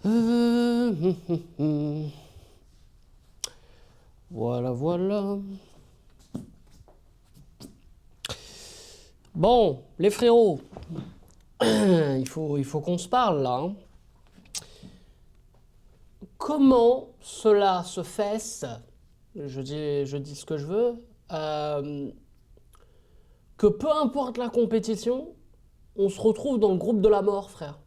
Euh, Voilà, voilà. Bon, les frérots, il faut qu'on se parle là, hein. Comment cela se fait, je dis ce que je veux, euh, que peu importe la compétition, on se retrouve dans le groupe de la mort, frère.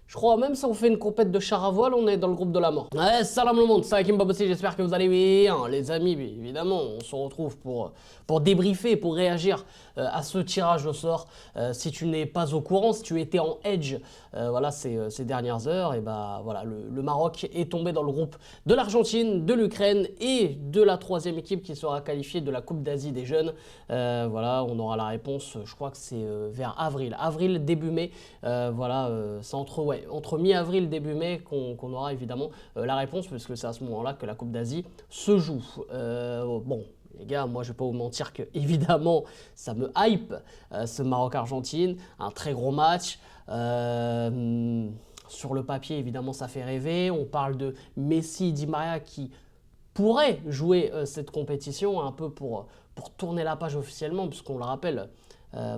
Je crois même si on fait une compète de char à voile, on est dans le groupe de la mort. Ouais, salam le monde, c'est Hakim Babossi, j'espère que vous allez bien. Les amis, évidemment, on se retrouve pour débriefer, pour réagir à ce tirage au sort. Si tu n'es pas au courant, si tu étais en edge, voilà, ces dernières heures, et bah voilà, le Maroc est tombé dans le groupe de l'Argentine, de l'Ukraine et de la troisième équipe qui sera qualifiée de la Coupe d'Asie des jeunes. Voilà, on aura la réponse, je crois que c'est vers avril, début mai. Voilà, c'est entre mi-avril, début mai qu'on aura évidemment la réponse, puisque c'est à ce moment-là que la Coupe d'Asie se joue. Bon, les gars, moi je vais pas vous mentir que évidemment ça me hype, ce Maroc-Argentine, un très gros match. Sur le papier, évidemment, ça fait rêver. On parle de Messi, Di Maria qui pourrait jouer cette compétition un peu pour tourner la page officiellement, puisqu'on le rappelle,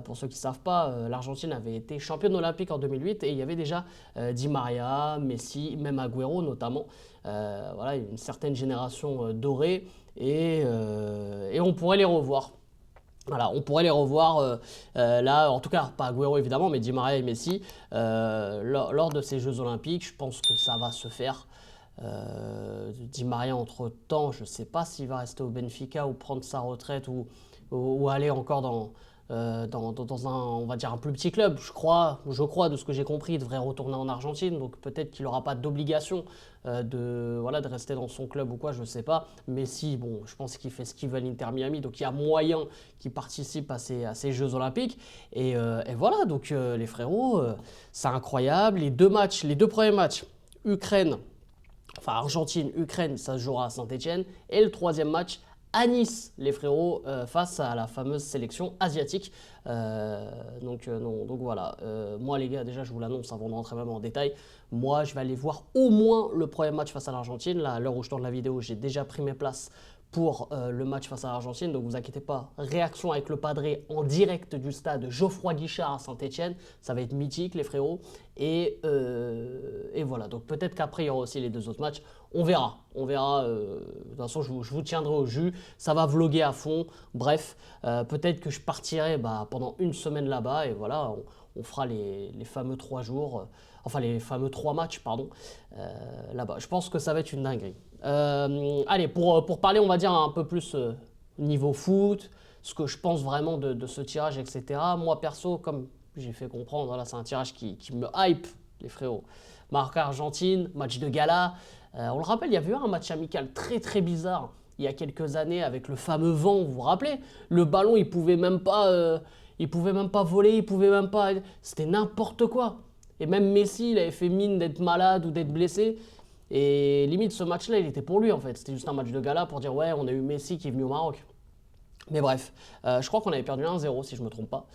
pour ceux qui ne savent pas, l'Argentine avait été championne olympique en 2008 et il y avait déjà Di Maria, Messi, même Agüero notamment. Voilà, une certaine génération dorée et on pourrait les revoir. Voilà, on pourrait les revoir là, en tout cas pas Agüero évidemment, mais Di Maria et Messi lors de ces Jeux Olympiques. Je pense que ça va se faire. Di Maria entre temps, je ne sais pas s'il va rester au Benfica ou prendre sa retraite ou aller encore dans un, on va dire un plus petit club. Je crois de ce que j'ai compris, il devrait retourner en Argentine, donc peut-être qu'il n'aura pas d'obligation de rester dans son club ou quoi, je ne sais pas. Mais si, bon, je pense qu'il fait ce qu'il veut à l'Inter Miami, donc il y a moyen qu'il participe à ces Jeux Olympiques. Et voilà, donc les frérots, c'est incroyable. Les deux premiers matchs, Ukraine. Enfin, Argentine, Ukraine, ça se jouera à Saint-Etienne. Et le troisième match à Nice, les frérots, face à la fameuse sélection asiatique. Donc voilà. Moi, les gars, déjà, je vous l'annonce avant de rentrer même en détail. Moi, je vais aller voir au moins le premier match face à l'Argentine. Là, à l'heure où je tourne la vidéo, j'ai déjà pris mes places pour le match face à l'Argentine. Donc, vous inquiétez pas. Réaction avec le padré en direct du stade Geoffroy Guichard à Saint-Etienne. Ça va être mythique, les frérots. Et voilà. Donc, peut-être qu'après, il y aura aussi les deux autres matchs. On verra. De toute façon, je vous tiendrai au jus. Ça va vloguer à fond. Bref, peut-être que je partirai pendant une semaine là-bas. Et voilà, on fera les fameux 3 jours. Enfin, les fameux 3 matchs, pardon, là-bas. Je pense que ça va être une dinguerie. Allez, pour parler, on va dire un peu plus niveau foot, ce que je pense vraiment de ce tirage, etc. Moi, perso, comme j'ai fait comprendre, voilà, c'est un tirage qui me hype, les frérots. Maroc-Argentine, match de gala. On le rappelle, il y avait eu un match amical très très bizarre il y a quelques années avec le fameux vent, vous vous rappelez? Le ballon, il pouvait même pas voler, il pouvait même pas... C'était n'importe quoi. Et même Messi, il avait fait mine d'être malade ou d'être blessé. Et limite, ce match-là, il était pour lui en fait. C'était juste un match de gala pour dire ouais, on a eu Messi qui est venu au Maroc. Mais bref, je crois qu'on avait perdu 1-0 si je me trompe pas.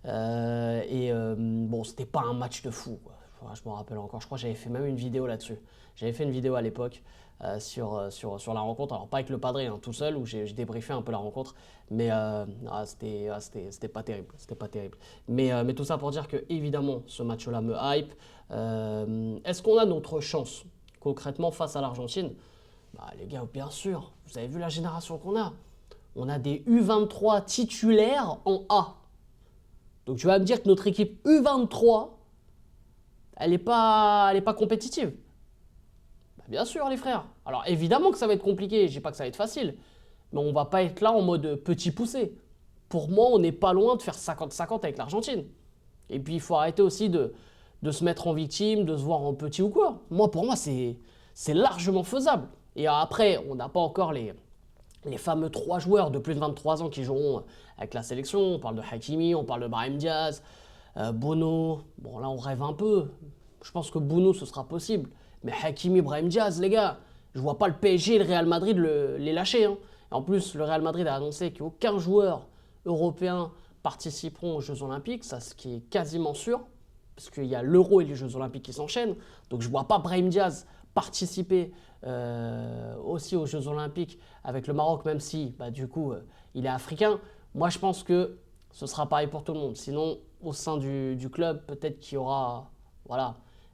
Bon, c'était pas un match de fou, quoi. Je me rappelle encore, je crois que j'avais fait même une vidéo là-dessus. J'avais fait une vidéo à l'époque sur la rencontre, alors pas avec le padré, hein, tout seul, où j'ai débriefé un peu la rencontre, mais c'était pas terrible, c'était pas terrible. Mais tout ça pour dire que évidemment ce match-là me hype. Est-ce qu'on a notre chance concrètement face à l'Argentine? Les gars, bien sûr, vous avez vu la génération qu'on a. On a des U23 titulaires en A. Donc tu vas me dire que notre équipe U23, elle n'est pas compétitive. Bien sûr, les frères. Alors évidemment que ça va être compliqué, je dis pas que ça va être facile, mais on va pas être là en mode petit poussé. Pour moi, on n'est pas loin de faire 50-50 avec l'Argentine. Et puis il faut arrêter aussi de se mettre en victime, de se voir en petit ou quoi. Pour moi, c'est largement faisable. Et après, on n'a pas encore les fameux 3 joueurs de plus de 23 ans qui joueront avec la sélection. On parle de Hakimi, on parle de Brahim Diaz, Bono. Bon, là, on rêve un peu. Je pense que Bono, ce sera possible. Mais Hakimi, Brahim Diaz, les gars, je vois pas le PSG et le Real Madrid les lâcher, hein. Et en plus, le Real Madrid a annoncé qu'aucun joueur européen participeront aux Jeux Olympiques, ça, ce qui est quasiment sûr. parce qu'il y a l'Euro et les Jeux Olympiques qui s'enchaînent. Donc je ne vois pas Brahim Diaz participer aussi aux Jeux Olympiques avec le Maroc, même si du coup il est africain. Moi je pense que ce sera pareil pour tout le monde. Sinon, au sein du club, peut-être qu'il y aura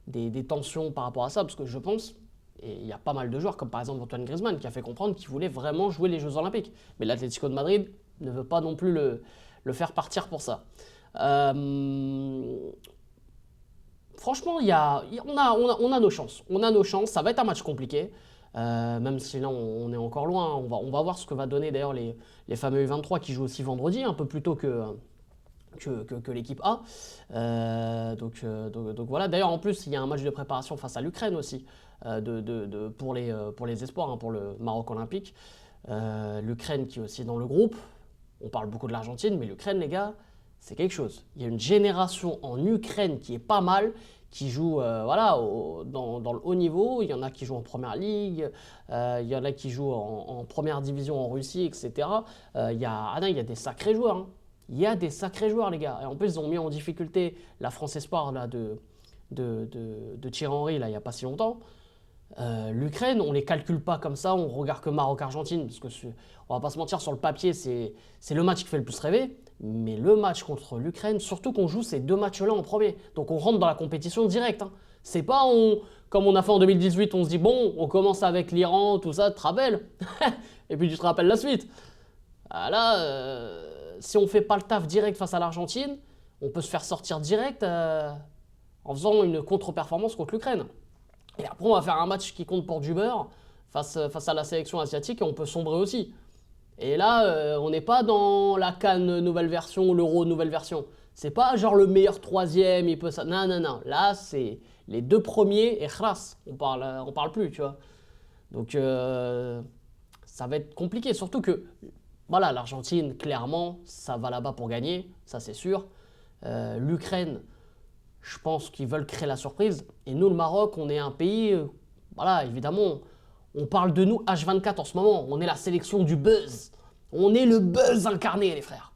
des tensions par rapport à ça, parce que je pense, et il y a pas mal de joueurs, comme par exemple Antoine Griezmann, qui a fait comprendre qu'il voulait vraiment jouer les Jeux Olympiques. Mais l'Atlético de Madrid ne veut pas non plus le faire partir pour ça. Franchement, on a nos chances. On a nos chances. Ça va être un match compliqué. Même si là, on est encore loin. On va voir ce que va donner d'ailleurs les fameux U23 qui jouent aussi vendredi, un peu plus tôt que l'équipe A. Donc voilà. D'ailleurs, en plus, il y a un match de préparation face à l'Ukraine aussi pour les espoirs, hein, pour le Maroc olympique. L'Ukraine qui est aussi dans le groupe. On parle beaucoup de l'Argentine, mais l'Ukraine, les gars, c'est quelque chose. Il y a une génération en Ukraine qui est pas mal, qui joue dans le haut niveau. Il y en a qui jouent en première ligue, il y en a qui jouent en première division en Russie, etc. Il y a des sacrés joueurs. Hein. Il y a des sacrés joueurs, les gars. Et en plus, ils ont mis en difficulté la France Espoir là, de Thierry Henry là, il n'y a pas si longtemps. L'Ukraine, on ne les calcule pas comme ça, on regarde que Maroc-Argentine, parce que on va pas se mentir, sur le papier, c'est le match qui fait le plus rêver. Mais le match contre l'Ukraine, surtout qu'on joue ces deux matchs-là en premier. Donc on rentre dans la compétition directe. Hein. C'est pas comme on a fait en 2018, on se dit bon, on commence avec l'Iran, tout ça, tu te rappelles. Et puis tu te rappelles la suite. Là, si on fait pas le taf direct face à l'Argentine, on peut se faire sortir direct en faisant une contre-performance contre l'Ukraine. Et après, on va faire un match qui compte pour du beurre face à la sélection asiatique et on peut sombrer aussi. Et là, on n'est pas dans la CAN nouvelle version, l'Euro nouvelle version. C'est pas genre le meilleur troisième, il peut ça. Non, non, non. Là, c'est les deux premiers et khlas. On parle plus, tu vois. Donc, ça va être compliqué. Surtout que, voilà, l'Argentine, clairement, ça va là-bas pour gagner. Ça, c'est sûr. L'Ukraine, je pense qu'ils veulent créer la surprise. Et nous, le Maroc, on est un pays, voilà, évidemment, on parle de nous H24 en ce moment. On est la sélection du buzz. On est le buzz incarné, les frères.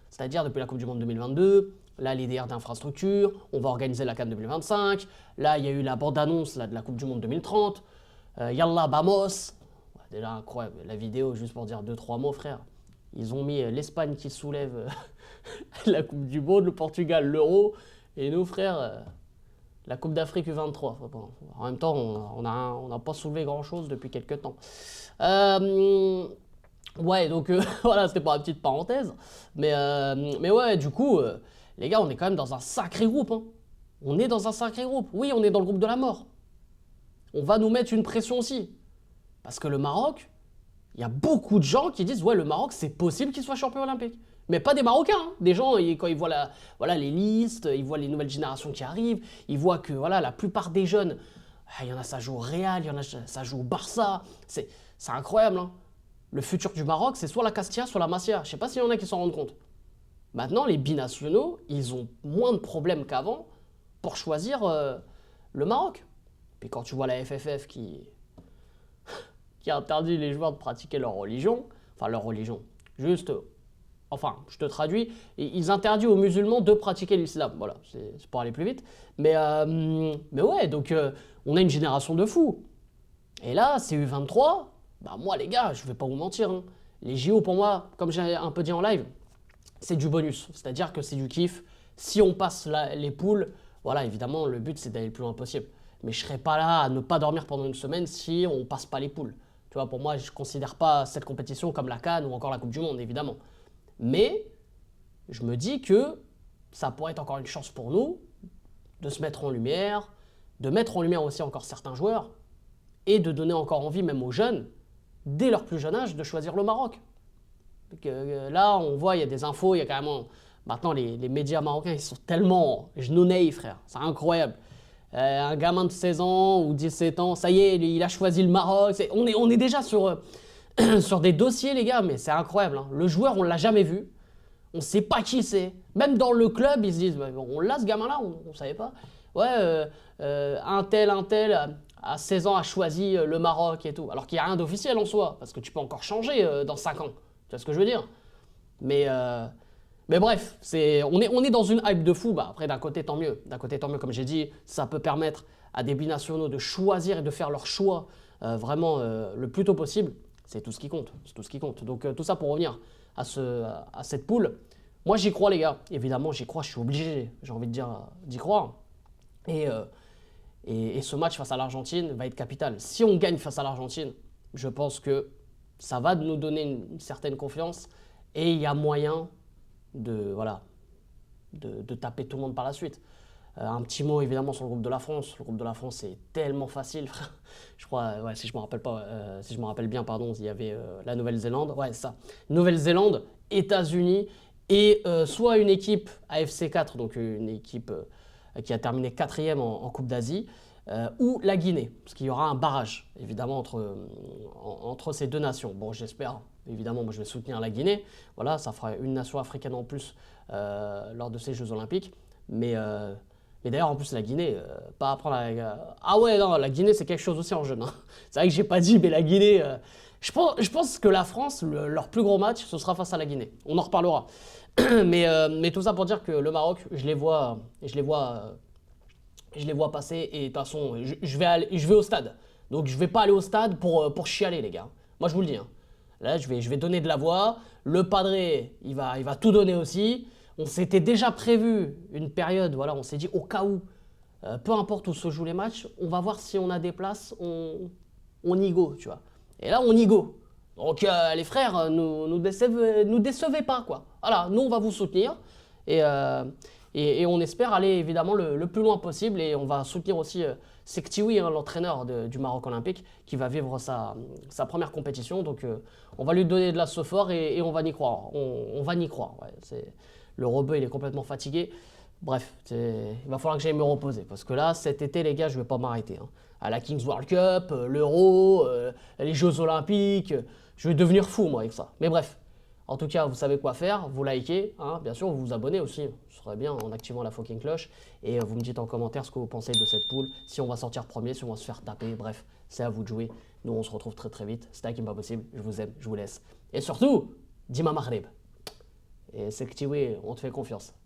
C'est-à-dire depuis la Coupe du Monde 2022, là, les DR d'infrastructure, on va organiser la CAN 2025. Là, il y a eu la bande-annonce de la Coupe du Monde 2030. Yallah, vamos. Ouais, déjà incroyable. La vidéo, juste pour dire 2-3 mots, frère. Ils ont mis l'Espagne qui soulève la Coupe du Monde, le Portugal, l'Euro. Et nous, frères, la Coupe d'Afrique U23. Bon, en même temps, on n'a pas soulevé grand-chose depuis quelques temps. Ouais, donc voilà, c'était pas une petite parenthèse. Mais ouais, du coup, les gars, on est quand même dans un sacré groupe. Hein. On est dans un sacré groupe. Oui, on est dans le groupe de la mort. On va nous mettre une pression aussi. Parce que le Maroc, il y a beaucoup de gens qui disent « Ouais, le Maroc, c'est possible qu'il soit champion olympique. » Mais pas des Marocains. Hein. Des gens, quand ils voient les listes, ils voient les nouvelles générations qui arrivent, ils voient que la plupart des jeunes, il y en a ça joue au Real, il y en a ça joue au Barça. C'est incroyable. Hein. Le futur du Maroc, c'est soit la Castilla, soit la Masia. Je ne sais pas s'il y en a qui s'en rendent compte. Maintenant, les binationaux, ils ont moins de problèmes qu'avant pour choisir le Maroc. Puis quand tu vois la FFF qui interdit les joueurs de pratiquer leur religion, juste... Enfin, je te traduis, ils interdisent aux musulmans de pratiquer l'islam. Voilà, c'est pour aller plus vite. Mais ouais, donc on a une génération de fous. Et là, c'est U23. Bah moi, les gars, je vais pas vous mentir. Hein. Les JO, pour moi, comme j'ai un peu dit en live, c'est du bonus. C'est-à-dire que c'est du kiff. Si on passe les poules, voilà, évidemment, le but, c'est d'aller le plus loin possible. Mais je serais pas là à ne pas dormir pendant une semaine si on passe pas les poules. Tu vois, pour moi, je considère pas cette compétition comme la CAN ou encore la Coupe du Monde, évidemment. Mais je me dis que ça pourrait être encore une chance pour nous de se mettre en lumière, de mettre en lumière aussi encore certains joueurs et de donner encore envie même aux jeunes, dès leur plus jeune âge, de choisir le Maroc. Donc, là, on voit, il y a des infos, il y a carrément... Maintenant, les médias marocains, ils sont tellement genounés, frère. C'est incroyable. Un gamin de 16 ans ou 17 ans, ça y est, il a choisi le Maroc. On est déjà sur... sur des dossiers, les gars, mais c'est incroyable. Hein. Le joueur, on l'a jamais vu. On ne sait pas qui c'est. Même dans le club, ils se disent, on l'a ce gamin-là, on ne savait pas. Ouais, un tel, à 16 ans, a choisi le Maroc et tout. Alors qu'il n'y a rien d'officiel en soi, parce que tu peux encore changer dans 5 ans. Tu vois ce que je veux dire? Mais Mais bref, on est dans une hype de fou. Bah, après, d'un côté, tant mieux. D'un côté, tant mieux, comme j'ai dit, ça peut permettre à des binationaux de choisir et de faire leur choix vraiment le plus tôt possible. C'est tout ce qui compte. C'est tout ce qui compte. Donc, tout ça pour revenir à cette poule. Moi, j'y crois, les gars. Évidemment, j'y crois. Je suis obligé, j'ai envie de dire, d'y croire. Et, euh, et ce match face à l'Argentine va être capital. Si on gagne face à l'Argentine, je pense que ça va nous donner une certaine confiance. Et il y a moyen voilà, de taper tout le monde par la suite. Un petit mot évidemment sur le groupe de la France. Le groupe de la France est tellement facile. Je crois, ouais, si je me rappelle pas, si je me rappelle bien, pardon, il y avait la Nouvelle-Zélande. Ouais, ça. Nouvelle-Zélande, États-Unis et soit une équipe AFC 4, donc une équipe qui a terminé quatrième en Coupe d'Asie, ou la Guinée, parce qu'il y aura un barrage évidemment entre ces deux nations. Bon, j'espère. Évidemment, moi je vais soutenir la Guinée. Voilà, ça fera une nation africaine en plus lors de ces Jeux Olympiques. Mais d'ailleurs, en plus, la Guinée, pas apprendre à... Ah ouais, non, la Guinée, c'est quelque chose aussi en jeune. Hein. C'est vrai que j'ai pas dit, mais la Guinée... je pense que la France, leur plus gros match, ce sera face à la Guinée. On en reparlera. Mais tout ça pour dire que le Maroc, je les vois passer et de toute façon, je vais au stade. Donc je vais pas aller au stade pour chialer, les gars. Moi, je vous le dis. Hein. Là, je vais donner de la voix. Le padré, il va tout donner aussi. On s'était déjà prévu une période, voilà, on s'est dit au cas où, peu importe où se jouent les matchs, on va voir si on a des places, on y go, tu vois. Et là, on y go. Donc les frères, nous décevez pas, quoi. Voilà, nous, on va vous soutenir. Et, euh, et on espère aller évidemment le plus loin possible. Et on va soutenir aussi Sektiwi, hein, l'entraîneur du Maroc Olympique, qui va vivre sa première compétition. Donc on va lui donner de la fort et on va y croire. On va y croire. Ouais, le rebeu, il est complètement fatigué. Bref, il va falloir que j'aille me reposer. Parce que là, cet été, les gars, je ne vais pas m'arrêter. Hein. À la Kings World Cup, l'Euro, les Jeux Olympiques, je vais devenir fou, moi, avec ça. Mais bref, en tout cas, vous savez quoi faire. Vous likez, hein, bien sûr, vous vous abonnez aussi. Ce serait bien en activant la fucking cloche. Et vous me dites en commentaire ce que vous pensez de cette poule. Si on va sortir premier, si on va se faire taper. Bref, c'est à vous de jouer. Nous, on se retrouve très très vite. C'était Hakim Pas Possible. Je vous aime, je vous laisse. Et surtout, Dima Maghreb. Et c'est que tu on te fait confiance.